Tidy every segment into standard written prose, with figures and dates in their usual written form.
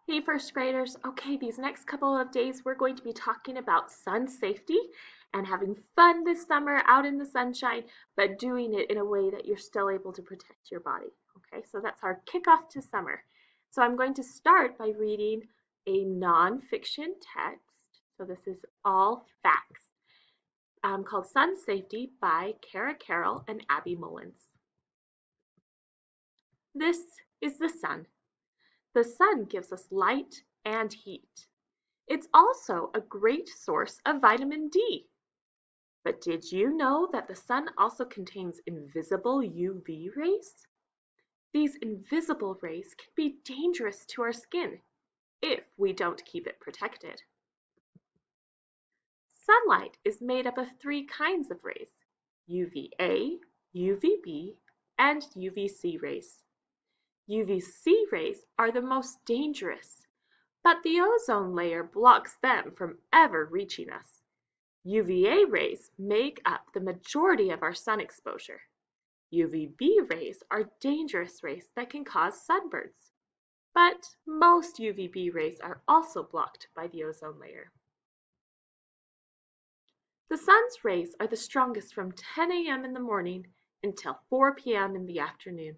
Hey, first graders. Okay, these next couple of days we're going to be talking about sun safety and having fun this summer out in the sunshine, but doing it in a way that you're still able to protect your body. Okay, so that's our kickoff to summer. So I'm going to start by reading a nonfiction text. So this is all facts called Sun Safety by Cara Carroll and Abby Mullins. This is the sun. The sun gives us light and heat. It's also a great source of vitamin D. But did you know that the sun also contains invisible UV rays? These invisible rays can be dangerous to our skin if we don't keep it protected. Sunlight is made up of three kinds of rays: UVA, UVB, and UVC rays. UVC rays are the most dangerous, but the ozone layer blocks them from ever reaching us. UVA rays make up the majority of our sun exposure. UVB rays are dangerous rays that can cause sunburns, but most UVB rays are also blocked by the ozone layer. The sun's rays are the strongest from 10 a.m. in the morning until 4 p.m. in the afternoon.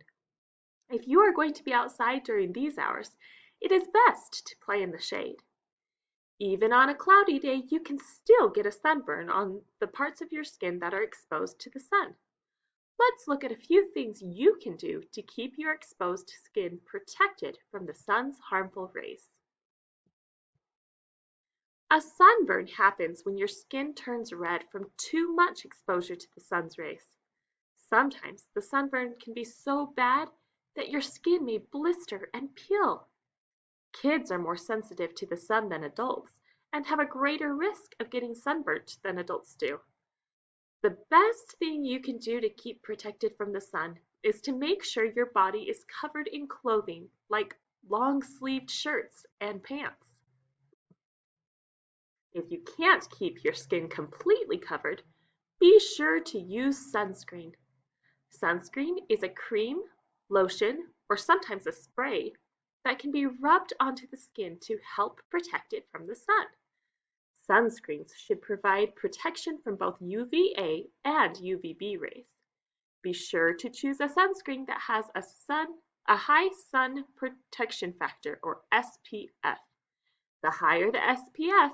If you are going to be outside during these hours, it is best to play in the shade. Even on a cloudy day, you can still get a sunburn on the parts of your skin that are exposed to the sun. Let's look at a few things you can do to keep your exposed skin protected from the sun's harmful rays. A sunburn happens when your skin turns red from too much exposure to the sun's rays. Sometimes the sunburn can be so bad that your skin may blister and peel. Kids are more sensitive to the sun than adults and have a greater risk of getting sunburnt than adults do. The best thing you can do to keep protected from the sun is to make sure your body is covered in clothing like long-sleeved shirts and pants. If you can't keep your skin completely covered, be sure to use sunscreen. Sunscreen is a cream, lotion, or sometimes a spray that can be rubbed onto the skin to help protect it from the sun. Sunscreens should provide protection from both UVA and UVB rays. Be sure to choose a sunscreen that has a high sun protection factor, or SPF. The higher the SPF,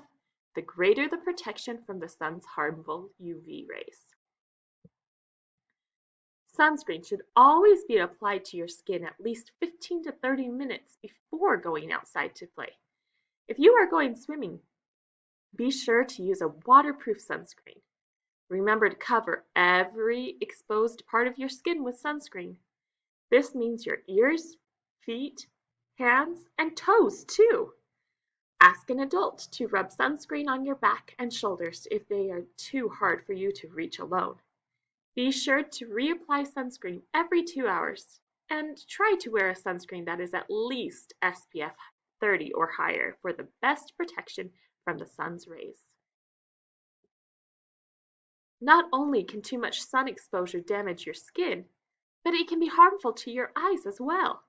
the greater the protection from the sun's harmful UV rays. Sunscreen should always be applied to your skin at least 15 to 30 minutes before going outside to play. If you are going swimming, be sure to use a waterproof sunscreen. Remember to cover every exposed part of your skin with sunscreen. This means your ears, feet, hands, and toes too. Ask an adult to rub sunscreen on your back and shoulders if they are too hard for you to reach alone. Be sure to reapply sunscreen every 2 hours and try to wear a sunscreen that is at least SPF 30 or higher for the best protection from the sun's rays. Not only can too much sun exposure damage your skin, but it can be harmful to your eyes as well.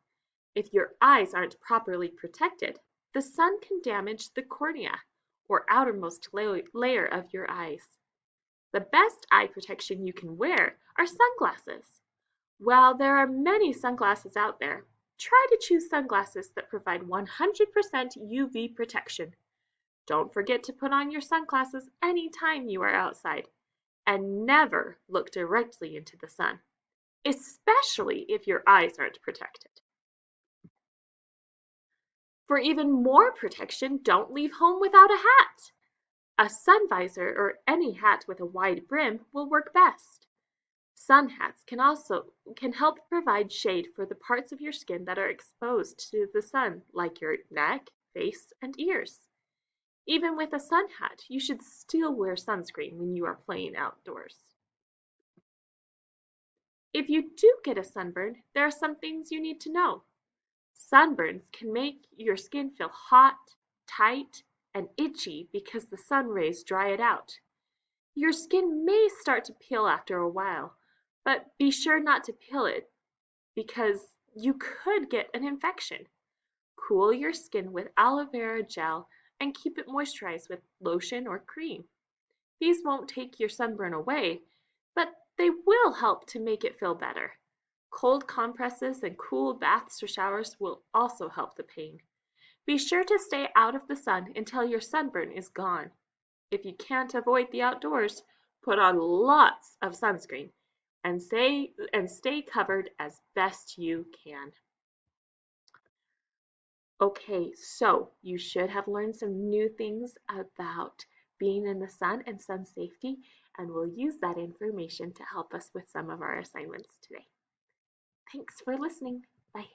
If your eyes aren't properly protected, the sun can damage the cornea, or outermost layer of your eyes. The best eye protection you can wear are sunglasses. While there are many sunglasses out there, try to choose sunglasses that provide 100% UV protection. Don't forget to put on your sunglasses anytime you are outside, and never look directly into the sun, especially if your eyes aren't protected. For even more protection, don't leave home without a hat. A sun visor or any hat with a wide brim will work best. Sun hats can help provide shade for the parts of your skin that are exposed to the sun, like your neck, face, and ears. Even with a sun hat, you should still wear sunscreen when you are playing outdoors. If you do get a sunburn, there are some things you need to know. Sunburns can make your skin feel hot, tight, and itchy because the sun rays dry it out. Your skin may start to peel after a while, but be sure not to peel it because you could get an infection. Cool your skin with aloe vera gel and keep it moisturized with lotion or cream. These won't take your sunburn away, but they will help to make it feel better. Cold compresses and cool baths or showers will also help the pain. Be sure to stay out of the sun until your sunburn is gone. If you can't avoid the outdoors, put on lots of sunscreen and stay covered as best you can. Okay, so you should have learned some new things about being in the sun and sun safety, and we'll use that information to help us with some of our assignments today. Thanks for listening. Bye.